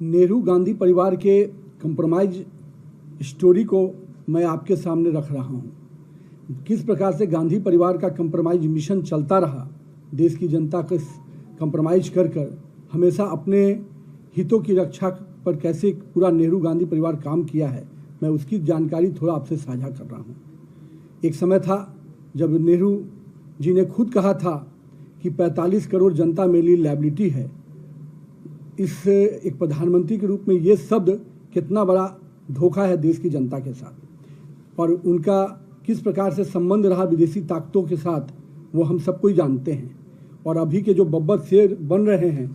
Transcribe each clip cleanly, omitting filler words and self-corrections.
नेहरू गांधी परिवार के compromise story को मैं आपके सामने रख रहा हूँ। किस प्रकार से गांधी परिवार का कंप्रोमाइज मिशन चलता रहा, देश की जनता को कंप्रोमाइज कर हमेशा अपने हितों की रक्षा पर कैसे पूरा नेहरू गांधी परिवार काम किया है, मैं उसकी जानकारी थोड़ा आपसे साझा कर रहा हूँ। एक समय था जब नेहरू जी ने खुद कहा था कि 45 करोड़ जनता मेरे लिए लायबिलिटी है। इस एक प्रधानमंत्री के रूप में ये शब्द कितना बड़ा धोखा है देश की जनता के साथ, और उनका किस प्रकार से संबंध रहा विदेशी ताकतों के साथ वो हम सबको ही जानते हैं। और अभी के जो बब्बर शेर बन रहे हैं,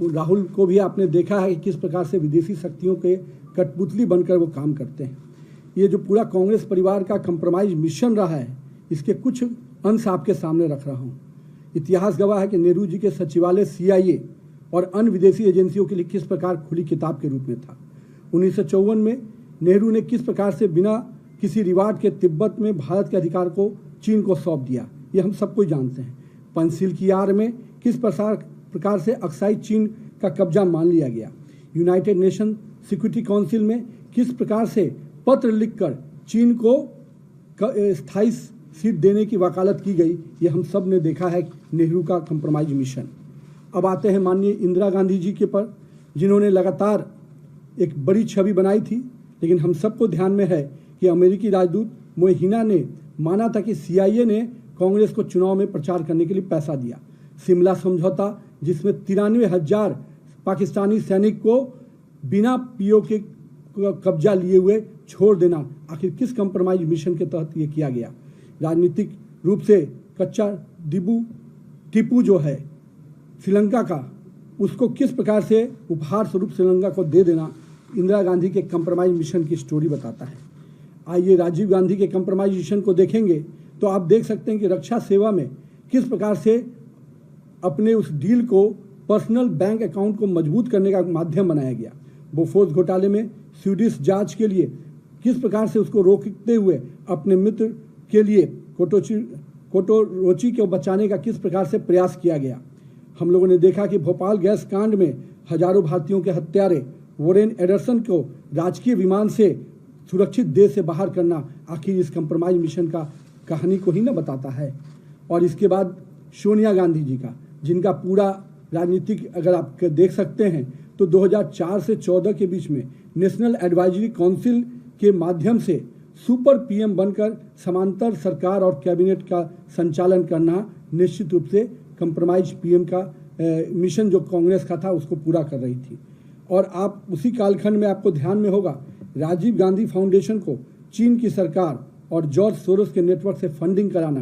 राहुल को भी आपने देखा है कि किस प्रकार से विदेशी शक्तियों के कठपुतली बनकर वो काम करते हैं। ये जो पूरा कांग्रेस परिवार का कंप्रोमाइज मिशन रहा है, इसके कुछ अंश आपके सामने रख रहा हूँ। इतिहास गवाह है कि नेहरू जी के सचिवालय CIA और अन्य विदेशी एजेंसियों के लिए किस प्रकार खुली किताब के रूप में था। 1954 में नेहरू ने किस प्रकार से बिना किसी रिवार्ड के तिब्बत में भारत के अधिकार को चीन को सौंप दिया, ये हम सबको जानते हैं। पंचशील की आड़ में किस प्रकार से अक्साई चीन का कब्जा मान लिया गया। यूनाइटेड नेशन सिक्योरिटी काउंसिल में किस प्रकार से पत्र लिखकर चीन को स्थायी सीट देने की वकालत की गई, ये हम सब ने देखा है नेहरू का कंप्रोमाइज मिशन। अब आते हैं माननीय इंदिरा गांधी जी के पर, जिन्होंने लगातार एक बड़ी छवि बनाई थी, लेकिन हम सबको ध्यान में है कि अमेरिकी राजदूत मोहिना ने माना था कि CIA ने कांग्रेस को चुनाव में प्रचार करने के लिए पैसा दिया। शिमला समझौता, जिसमें 93,000 पाकिस्तानी सैनिक को बिना PO के कब्जा लिए हुए छोड़ देना, आखिर किस कंप्रोमाइज मिशन के तहत ये किया गया। राजनीतिक रूप से कच्चा टीपू जो है श्रीलंका का, उसको किस प्रकार से उपहार स्वरूप श्रीलंका को दे देना इंदिरा गांधी के कंप्रोमाइज मिशन की स्टोरी बताता है। आइए राजीव गांधी के कंप्रोमाइज मिशन को देखेंगे तो आप देख सकते हैं कि रक्षा सेवा में किस प्रकार से अपने उस डील को पर्सनल बैंक अकाउंट को मजबूत करने का माध्यम बनाया गया। बोफोर्स घोटाले में स्वीडिश जांच के लिए किस प्रकार से उसको रोकते हुए अपने मित्र के लिए कोटोरोची को बचाने का किस प्रकार से प्रयास किया गया। हम लोगों ने देखा कि भोपाल गैस कांड में हजारों भारतीयों के हत्यारे वोरेन एडरसन को राजकीय विमान से सुरक्षित देश से बाहर करना आखिर इस कंप्रोमाइज मिशन का कहानी को ही न बताता है। और इसके बाद सोनिया गांधी जी का, जिनका पूरा राजनीतिक अगर आप देख सकते हैं तो 2004 से 14 के बीच में नेशनल एडवाइजरी काउंसिल के माध्यम से सुपर PM बनकर समांतर सरकार और कैबिनेट का संचालन करना निश्चित रूप से कंप्रोमाइज PM का मिशन जो कांग्रेस का था उसको पूरा कर रही थी। और आप उसी कालखंड में आपको ध्यान में होगा, राजीव गांधी फाउंडेशन को चीन की सरकार और जॉर्ज सोरोस के नेटवर्क से फंडिंग कराना,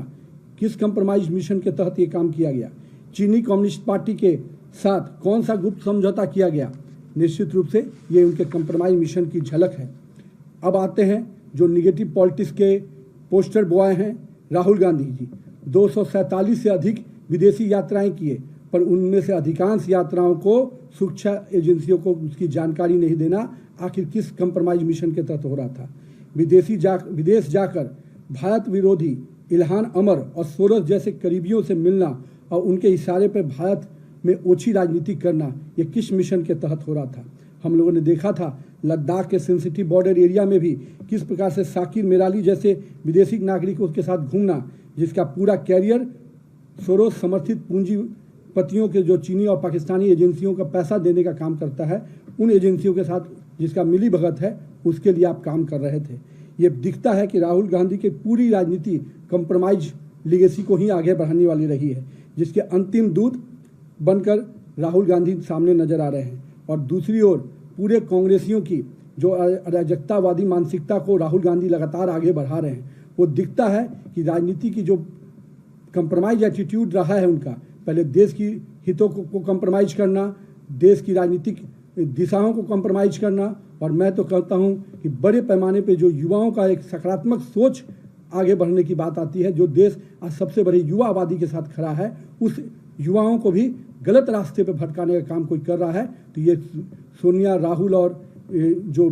किस कंप्रोमाइज मिशन के तहत ये काम किया गया। चीनी कम्युनिस्ट पार्टी के साथ कौन सा गुप्त समझौता किया गया, निश्चित रूप से ये उनके कंप्रोमाइज मिशन की झलक है। अब आते हैं जो निगेटिव पॉलिटिक्स के पोस्टर बॉय हैं, राहुल गांधी जी 247 से अधिक विदेशी यात्राएं किए, पर उनमें से अधिकांश यात्राओं को सुरक्षा एजेंसियों को उसकी जानकारी नहीं देना आखिर किस कंप्रोमाइज मिशन के तहत हो रहा था। विदेश जाकर भारत विरोधी इल्हान अमर और सोरोस जैसे करीबियों से मिलना और उनके इशारे पर भारत में ओछी राजनीति करना, ये किस मिशन के तहत हो रहा था। हम लोगों ने देखा था लद्दाख के सेंसिटिव बॉर्डर एरिया में भी किस प्रकार से साकिर मेराली जैसे विदेशी नागरिकों के साथ घूमना, जिसका पूरा कैरियर सोरोस समर्थित पूंजीपतियों के जो चीनी और पाकिस्तानी एजेंसियों का पैसा देने का काम करता है, उन एजेंसियों के साथ जिसका मिली भगत है, उसके लिए आप काम कर रहे थे। ये दिखता है कि राहुल गांधी की पूरी राजनीति कंप्रोमाइज लीगेसी को ही आगे बढ़ाने वाली रही है, जिसके अंतिम दूत बनकर राहुल गांधी सामने नजर आ रहे हैं। और दूसरी ओर पूरे कांग्रेसियों की जो अराजकतावादी मानसिकता को राहुल गांधी लगातार आगे बढ़ा रहे हैं, वो दिखता है कि राजनीति की जो कंप्रोमाइज एटीट्यूड रहा है उनका, पहले देश की हितों को कंप्रोमाइज करना, देश की राजनीतिक दिशाओं को कंप्रोमाइज करना, और मैं तो कहता हूं कि बड़े पैमाने पे जो युवाओं का एक सकारात्मक सोच आगे बढ़ने की बात आती है, जो देश आज सबसे बड़ी युवा आबादी के साथ खड़ा है, उस युवाओं को भी गलत रास्ते पे भटकाने का काम कोई कर रहा है। तो ये सोनिया, राहुल और जो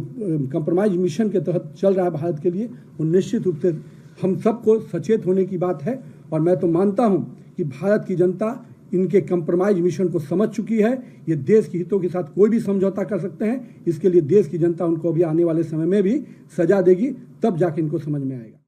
कंप्रोमाइज मिशन के तहत चल रहा है भारत के लिए, वो निश्चित रूप से हम सबको सचेत होने की बात है। और मैं तो मानता हूं कि भारत की जनता इनके कंप्रोमाइज मिशन को समझ चुकी है। ये देश के हितों के साथ कोई भी समझौता कर सकते हैं। इसके लिए देश की जनता उनको भी आने वाले समय में भी सजा देगी, तब जाके इनको समझ में आएगा।